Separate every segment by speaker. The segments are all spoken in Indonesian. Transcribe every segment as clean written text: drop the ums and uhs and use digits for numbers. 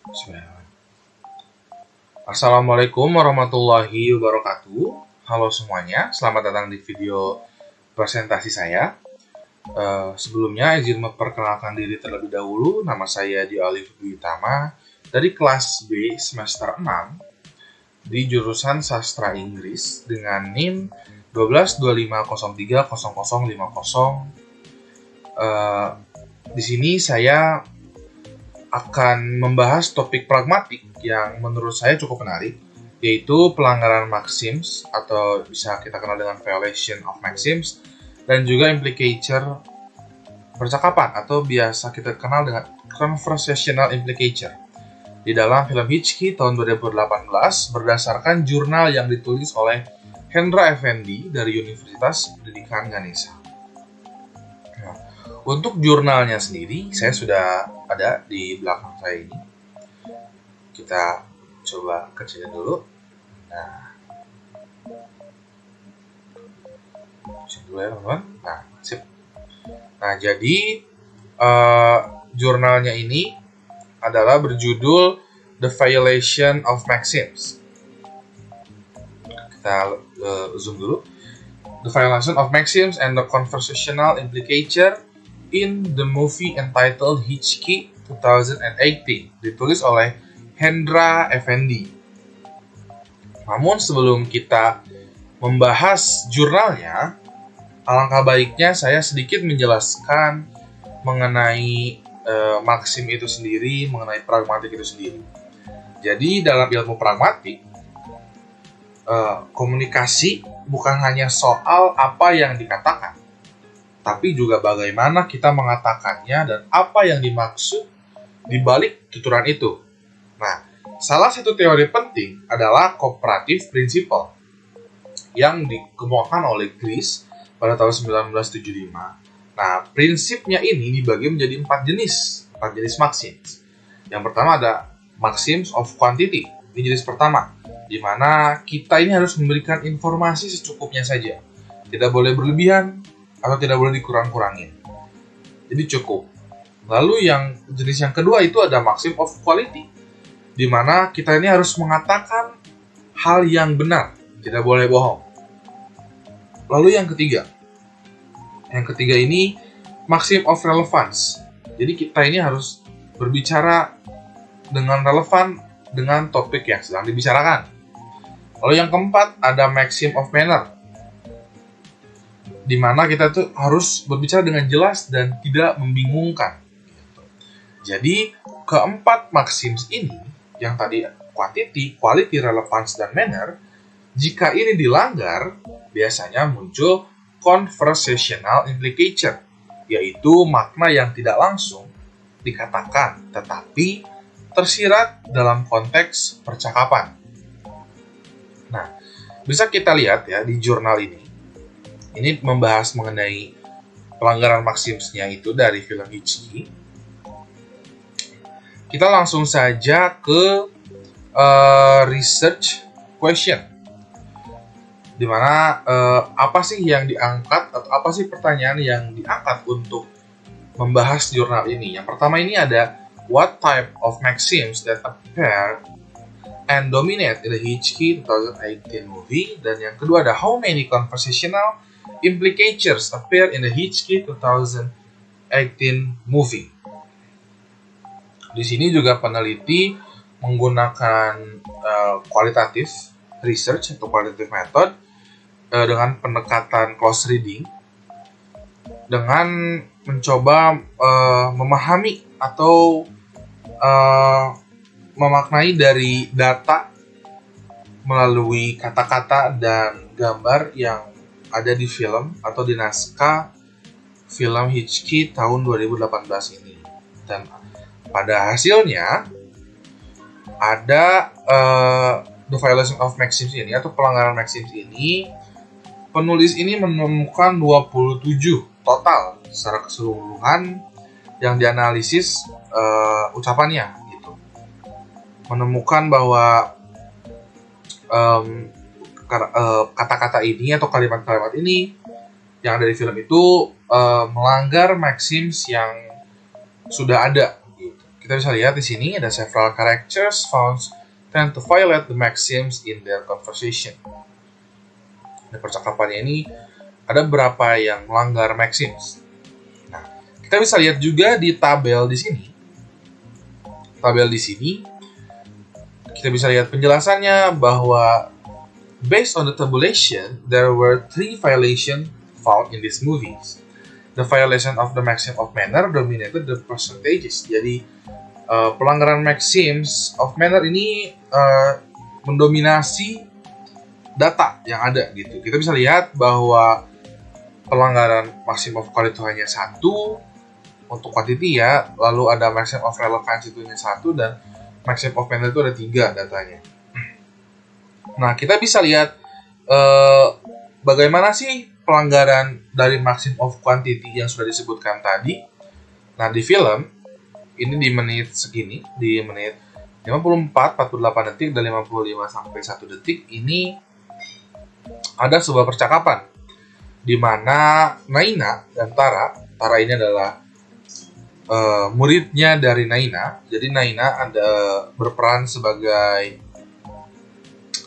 Speaker 1: Bismillah. Assalamualaikum warahmatullahi wabarakatuh. Halo semuanya, selamat datang di video presentasi saya. Sebelumnya izin memperkenalkan diri terlebih dahulu. Nama saya Dio Alif Utama dari kelas B semester 6 di jurusan Sastra Inggris dengan NIM 1225030050. Di sini saya akan membahas topik pragmatik yang menurut saya cukup menarik, yaitu pelanggaran maxims atau bisa kita kenal dengan violation of maxims, dan juga implicature percakapan atau biasa kita kenal dengan conversational implicature di dalam film Hitchki tahun 2018 berdasarkan jurnal yang ditulis oleh Hendra Effendi dari Universitas Pendidikan Ganesha. Untuk jurnalnya sendiri, saya sudah ada di belakang saya ini. Kita coba kecilin dulu. Nah, kecilin dulu ya teman-teman. Nah, sip. Nah, jadi jurnalnya ini adalah berjudul The Violation of Maxims. Kita zoom dulu. The Violation of Maxims and the Conversational Implicature in the movie entitled Hitchki 2018, ditulis oleh Hendra Effendi. Namun sebelum kita membahas jurnalnya, alangkah baiknya saya sedikit menjelaskan mengenai maksim itu sendiri, mengenai pragmatik itu sendiri. Jadi dalam ilmu pragmatik, komunikasi bukan hanya soal apa yang dikatakan, tapi juga bagaimana kita mengatakannya dan apa yang dimaksud di balik tuturan itu. Nah, salah satu teori penting adalah cooperative principle yang dikemukakan oleh Gries pada tahun 1975. Nah, prinsipnya ini dibagi menjadi 4 jenis maxims. Yang pertama ada maxims of quantity. Ini jenis pertama, di mana kita ini harus memberikan informasi secukupnya saja. Tidak boleh berlebihan atau tidak boleh dikurang-kurangin. Jadi cukup. Lalu yang jenis yang kedua itu ada maxim of quality, di mana kita ini harus mengatakan hal yang benar, tidak boleh bohong. Lalu yang ketiga ini maxim of relevance. Jadi kita ini harus berbicara dengan relevan dengan topik yang sedang dibicarakan. Lalu yang keempat ada maxim of manner, di mana kita tuh harus berbicara dengan jelas dan tidak membingungkan. Jadi keempat maxims ini, yang tadi quantity, quality, relevance, dan manner, jika ini dilanggar, biasanya muncul conversational implicature, yaitu makna yang tidak langsung dikatakan, tetapi tersirat dalam konteks percakapan. Nah, bisa kita lihat ya di jurnal ini. Ini membahas mengenai pelanggaran maksimsnya itu dari film Hitchki. Kita langsung saja ke research question, dimana apa sih yang diangkat atau apa sih pertanyaan yang diangkat untuk membahas jurnal ini. Yang pertama ini ada what type of maxims that appear and dominate in the Hitchki 2018 movie, dan yang kedua ada how many conversational implicatures appear in the Hitchki 2018 movie. Di sini juga peneliti menggunakan qualitative research atau qualitative method dengan pendekatan close reading, dengan mencoba memahami atau memaknai dari data melalui kata-kata dan gambar yang ada di film atau di naskah film Hitchki tahun 2018 ini. Dan pada hasilnya ada the violation of maxims ini atau pelanggaran maxims ini. Penulis ini menemukan 27 total secara keseluruhan yang dianalisis ucapannya gitu. Menemukan bahwa kata-kata ini atau kalimat-kalimat ini yang ada di film itu melanggar maxims yang sudah ada. Gitu. kita bisa lihat di sini ada several characters found tend to violate the maxims in their conversation. Di percakapannya ini ada beberapa yang melanggar maxims. Nah, kita bisa lihat juga di tabel di sini. Tabel di sini kita bisa lihat penjelasannya bahwa based on the tabulation, there were 3 violations found in these movies. The violation of the maxim of manner dominated the percentages. Jadi pelanggaran maxims of manner ini mendominasi data yang ada gitu. Kita bisa lihat bahwa pelanggaran maxim of quality itu hanya 1 untuk quantity ya, lalu ada maxim of relevance itu hanya 1 dan maxim of manner itu ada 3 datanya. Nah, kita bisa lihat bagaimana sih pelanggaran dari maxim of quantity yang sudah disebutkan tadi. Nah, di film ini di menit segini, di menit 54, 48 detik dan 55 sampai 1 detik ini ada sebuah percakapan di mana Naina dan Tara ini adalah muridnya dari Naina. Jadi Naina ada berperan sebagai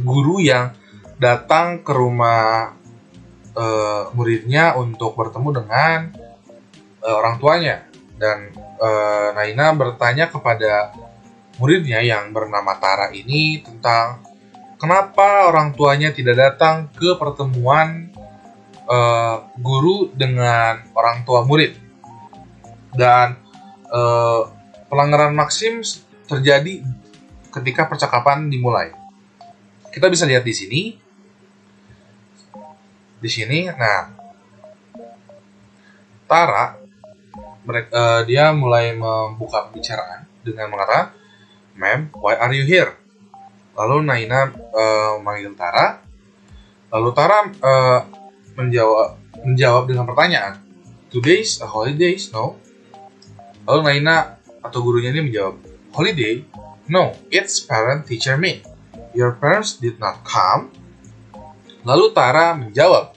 Speaker 1: guru yang datang ke rumah muridnya untuk bertemu dengan orang tuanya, dan Naina bertanya kepada muridnya yang bernama Tara ini tentang kenapa orang tuanya tidak datang ke pertemuan guru dengan orang tua murid. Dan pelanggaran maksim terjadi ketika percakapan dimulai. Kita bisa lihat di sini. Nah, Tara dia mulai membuka pembicaraan dengan mengatakan, "Ma'am, why are you here?" Lalu Naina memanggil Tara. Lalu Tara menjawab dengan pertanyaan, "Today's a holiday, no?" Lalu Naina atau gurunya ini menjawab, "Holiday? No, it's parent-teacher meet. Your parents did not come?" Lalu Tara menjawab,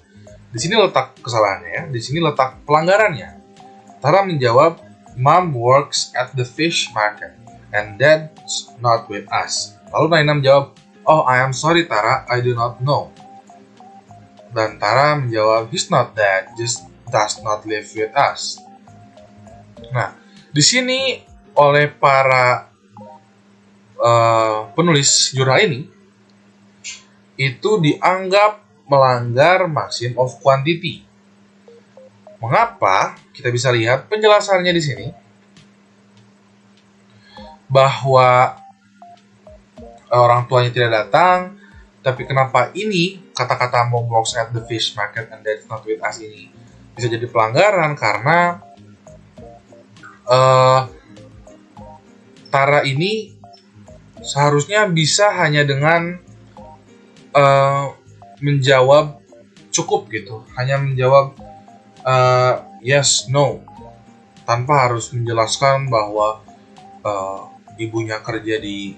Speaker 1: di sini letak kesalahannya ya, di sini letak pelanggarannya. Tara menjawab, "Mom works at the fish market, and dad's not with us." Lalu Naina menjawab, "Oh, I am sorry Tara, I do not know." Dan Tara menjawab, "He's not dead, just does not live with us." Nah, di sini oleh para penulis jurnal ini itu dianggap melanggar maxim of quantity. Mengapa? Kita bisa lihat penjelasannya di sini bahwa orang tuanya tidak datang, tapi kenapa ini kata-kata "mom works at the fish market and dad's not with us" ini bisa jadi pelanggaran karena Tara ini seharusnya bisa hanya dengan menjawab cukup gitu, hanya menjawab yes, no, tanpa harus menjelaskan bahwa ibunya kerja di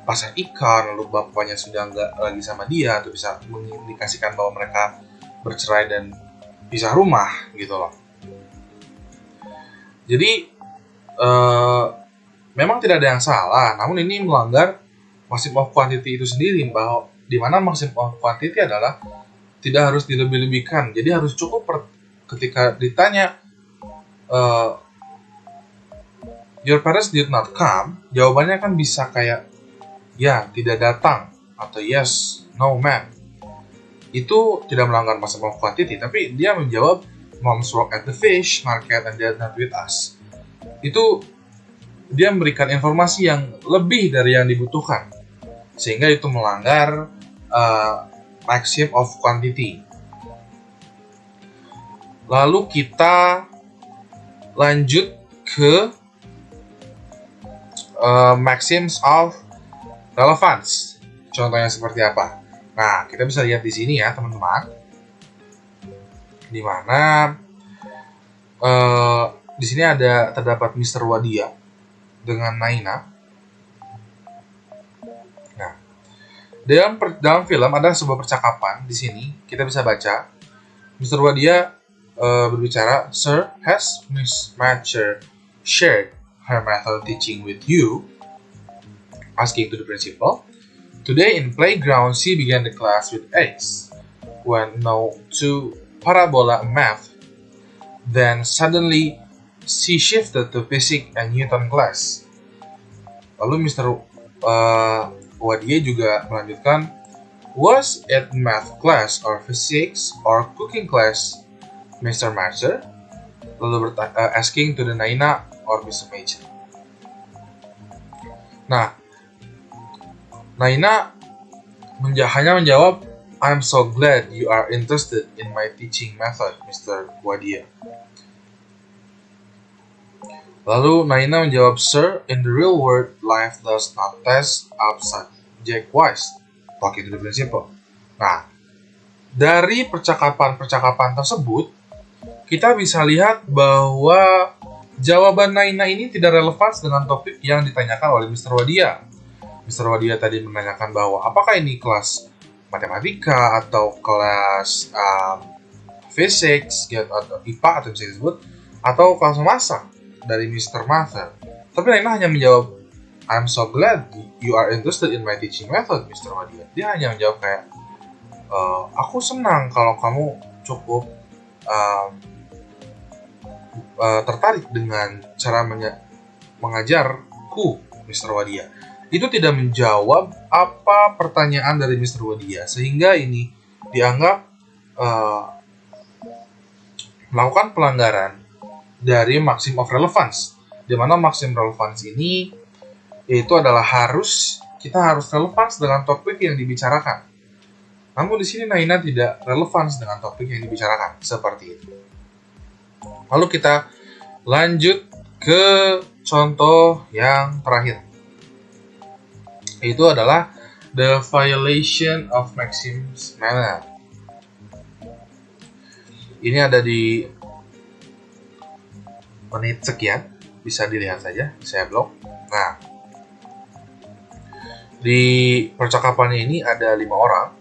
Speaker 1: pasar ikan, lalu bapaknya sudah nggak lagi sama dia, atau bisa mengindikasikan bahwa mereka bercerai dan pisah rumah gitu loh. Jadi memang tidak ada yang salah, namun ini melanggar maxim of quantity itu sendiri, bahwa di mana maxim of quantity adalah tidak harus dilebih-lebihkan. Jadi harus cukup ketika ditanya your parents did not come, jawabannya kan bisa kayak ya, tidak datang, atau yes, no man. Itu tidak melanggar maxim of quantity, tapi dia menjawab mom's work at the fish market and they're not with us. Itu dia memberikan informasi yang lebih dari yang dibutuhkan, sehingga itu melanggar maxim of quantity. Lalu kita lanjut ke maxims of relevance. Contohnya seperti apa? Nah, kita bisa lihat di sini ya, teman-teman. Di mana di sini terdapat Mr. Wadia dengan Naina. Nah, dalam film ada sebuah percakapan di sini. Kita bisa baca. Mr. Wadia berbicara, "Sir, has Miss Matcher shared her method teaching with you, asking to the principal. Today in playground, she began the class with X. When no to parabola math, then suddenly she shifted to physics and Newton class. Lalu Mr. Wadia juga melanjutkan, was it math class or physics or cooking class, Mr. Mercer? Lalu asking to the Naina or Mr. Major. Nah, Naina hanya menjawab, I'm so glad you are interested in my teaching method, Mr. Wadia. Lalu Naina menjawab, Sir, in the real world, life does not test up subject wise. Talking to the principal. Nah, dari percakapan-percakapan tersebut, kita bisa lihat bahwa jawaban Naina ini tidak relevan dengan topik yang ditanyakan oleh Mr. Wadia. Mr. Wadia tadi menanyakan bahwa apakah ini kelas matematika atau kelas physics atau IPA atau bisa disebut, atau kelas memasak dari Mr. Mather. Tapi Naina hanya menjawab, I'm so glad you are interested in my teaching method, Mr. Wadia. Dia hanya menjawab kayak, aku senang kalau kamu cukup tertarik dengan cara mengajarku, Mr. Wadia. Itu tidak menjawab apa pertanyaan dari Mr. Wadia, sehingga ini dianggap melakukan pelanggaran dari maxim of relevance, di mana maxim relevance ini yaitu adalah kita harus relevance dengan topik yang dibicarakan. Namun di sini Naina tidak relevance dengan topik yang dibicarakan, seperti itu. Lalu kita lanjut ke contoh yang terakhir. Itu adalah the violation of maxims manner. Ini ada di menit sekian, bisa dilihat saja, saya blog. Nah, di percakapan ini ada 5 orang,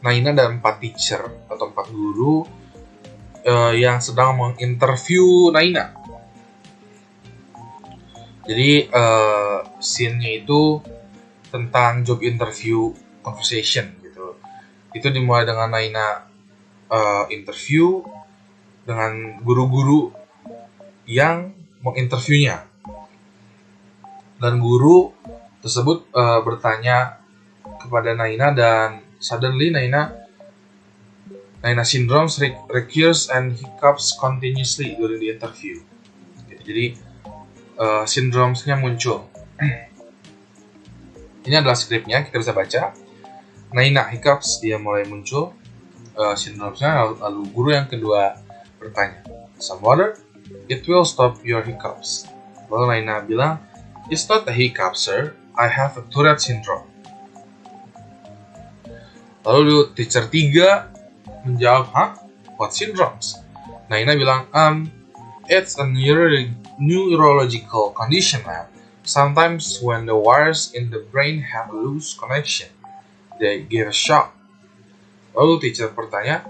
Speaker 1: Naina dan 4 teacher atau 4 guru yang sedang menginterview Naina. Jadi scene-nya itu tentang job interview conversation gitu. Itu dimulai dengan Naina interview dengan guru-guru yang menginterviewnya, dan guru tersebut bertanya kepada Naina, dan suddenly Naina syndrome recurs and hiccups continuously during the interview. Jadi syndrome-nya muncul. Ini adalah skripnya, kita bisa baca. Naina hiccups, dia mulai muncul syndrome-nya, lalu guru yang kedua bertanya, some water, it will stop your hiccups. Lalu Naina bilang, it's not a hiccup, sir, I have a Tourette syndrome. Lalu teacher 3 menjawab, what syndromes? Naina bilang, it's a neurological condition, man. Sometimes when the wires in the brain have a loose connection, they give a shock. Lalu teacher bertanya,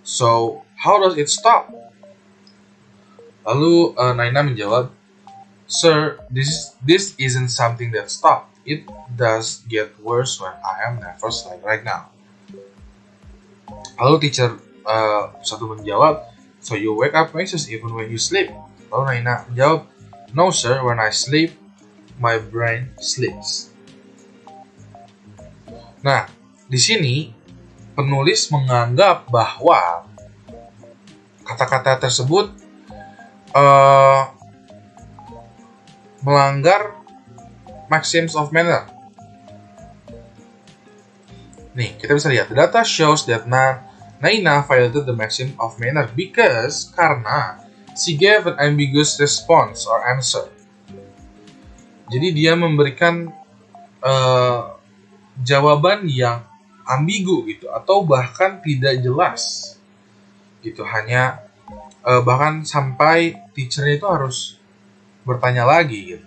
Speaker 1: so how does it stop? Lalu Naina menjawab, sir, this isn't something that stops. It does get worse when I am nervous like right now. Lalu teacher satu menjawab, so you wake up anxious even when you sleep. Lalu Naina menjawab, no sir, when I sleep, my brain sleeps. Nah, di sini penulis menganggap bahwa kata-kata tersebut melanggar maxims of manner. Nih, kita bisa lihat, the data shows that Naina violated the maxim of manner karena she gave an ambiguous response or answer. Jadi dia memberikan jawaban yang ambigu gitu, atau bahkan tidak jelas gitu, hanya bahkan sampai teachernya itu harus bertanya lagi gitu.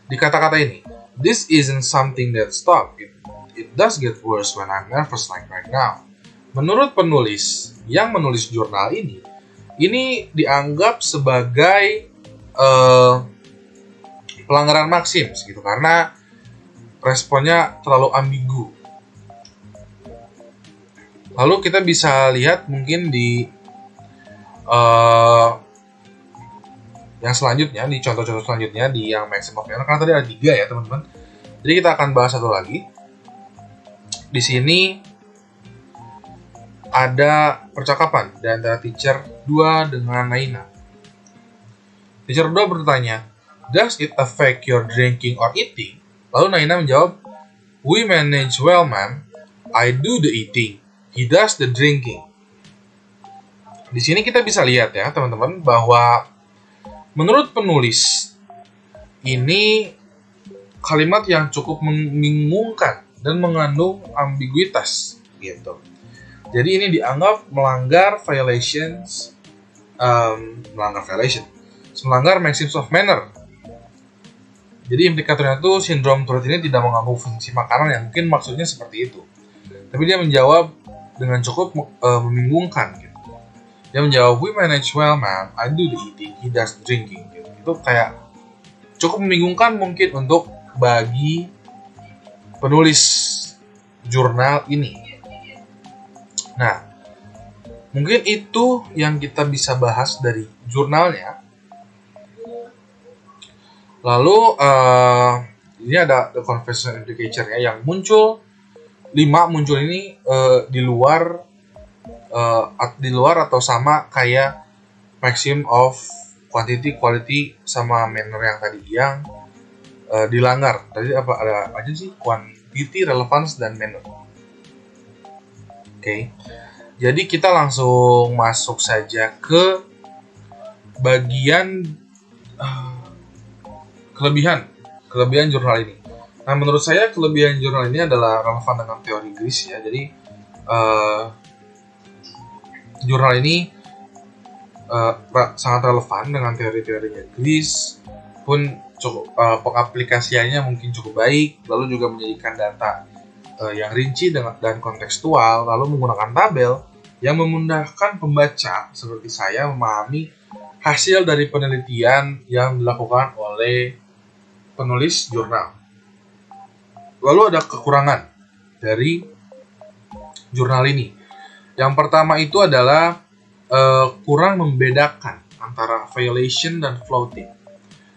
Speaker 1: Di kata-kata ini, this isn't something that stop, it does get worse when I'm nervous like right now. Menurut penulis yang menulis jurnal ini dianggap sebagai pelanggaran maxims gitu, karena responnya terlalu ambigu. Lalu kita bisa lihat mungkin di yang selanjutnya, di contoh-contoh selanjutnya, di yang maximum of error, karena tadi ada 3 ya teman-teman. Jadi kita akan bahas satu lagi. Di sini ada percakapan di antara teacher 2 dengan Naina. Teacher 2 bertanya, "Does it affect your drinking or eating?" Lalu Naina menjawab, "We manage well, ma'am. I do the eating. He does the drinking." Di sini kita bisa lihat ya teman-teman bahwa menurut penulis ini kalimat yang cukup membingungkan dan mengandung ambiguitas gitu. Jadi ini dianggap melanggar maxims of manner. Jadi implikatornya itu sindrom Tourette ini tidak mengganggu fungsi makanan, yang mungkin maksudnya seperti itu. Tapi dia menjawab dengan cukup membingungkan gitu. Dia menjawab, "We manage well, ma'am. I do the eating, he does the drinking." Gitu. Itu kayak cukup membingungkan mungkin untuk bagi penulis jurnal ini. Nah, mungkin itu yang kita bisa bahas dari jurnalnya. Lalu ini ada the confession indicator-nya yang muncul 5 muncul ini di luar atau sama kayak maxim of quantity, quality, sama manner yang tadi yang dilanggar. Tadi apa ada aja sih? Quantity, relevance, dan manner. Oke. Jadi kita langsung masuk saja ke bagian kelebihan jurnal ini. Nah, menurut saya kelebihan jurnal ini adalah relevan dengan teori GRIS ya. Jadi jurnal ini sangat relevan dengan teori-teorinya GRIS, pun cukup pengaplikasiannya mungkin cukup baik, lalu juga menjadikan data yang rinci dan kontekstual, lalu menggunakan tabel yang memudahkan pembaca seperti saya memahami hasil dari penelitian yang dilakukan oleh penulis jurnal. Lalu ada kekurangan dari jurnal ini. Yang pertama itu adalah kurang membedakan antara violation dan floating.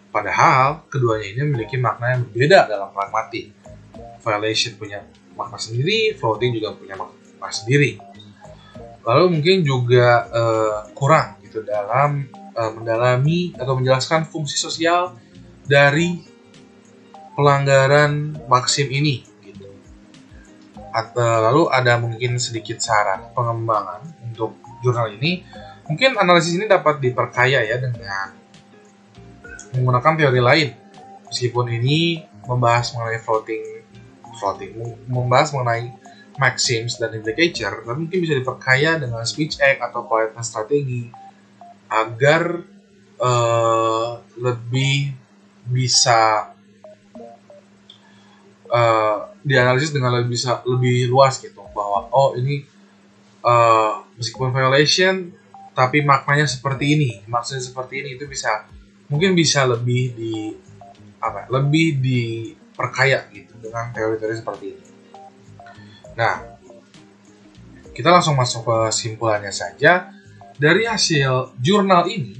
Speaker 1: Padahal keduanya ini memiliki makna yang berbeda dalam pragmatik. Violation punya makna sendiri, floating juga punya makna sendiri. Lalu mungkin juga kurang gitu dalam mendalami atau menjelaskan fungsi sosial dari pelanggaran maksim ini. Gitu. Lalu ada mungkin sedikit saran pengembangan untuk jurnal ini. Mungkin analisis ini dapat diperkaya ya dengan menggunakan teori lain. Meskipun ini membahas mengenai floating, membahas mengenai maxims dan indicator, tapi mungkin bisa diperkaya dengan speech act atau politeness strategi agar lebih bisa dianalisis dengan lebih luas gitu, bahwa ini meskipun violation tapi maknanya seperti ini, maksudnya seperti ini, itu mungkin bisa lebih diperkaya gitu dengan teori-teori seperti ini. Nah, kita langsung masuk ke kesimpulannya saja. Dari hasil jurnal ini,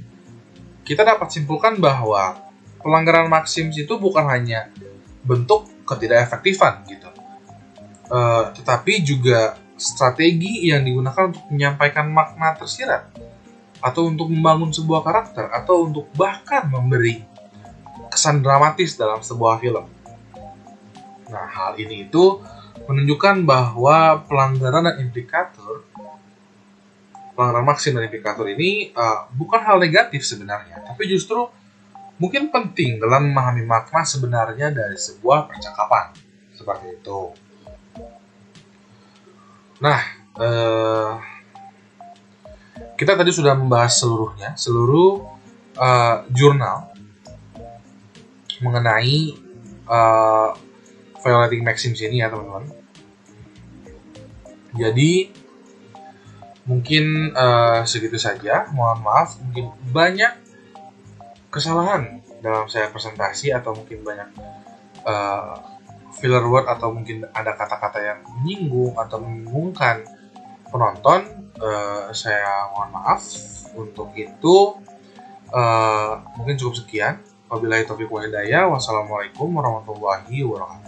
Speaker 1: kita dapat simpulkan bahwa pelanggaran maksims itu bukan hanya bentuk ketidakefektifan gitu, tetapi juga strategi yang digunakan untuk menyampaikan makna tersirat, atau untuk membangun sebuah karakter, atau untuk bahkan memberi kesan dramatis dalam sebuah film. Nah, hal ini itu menunjukkan bahwa pelanggaran maksim dan implikator ini bukan hal negatif sebenarnya, tapi justru mungkin penting dalam memahami makna sebenarnya dari sebuah percakapan. Seperti itu. Nah, kita tadi sudah membahas seluruh jurnal mengenai violating maxims ini ya teman-teman. Jadi mungkin segitu saja. Mohon maaf, mungkin banyak kesalahan dalam saya presentasi atau mungkin banyak uh, filler word atau mungkin ada kata-kata yang menyinggung atau membingungkan penonton, saya mohon maaf. Untuk itu mungkin cukup sekian. Wabillahi taufiq wal hidayah. Wassalamualaikum warahmatullahi wabarakatuh.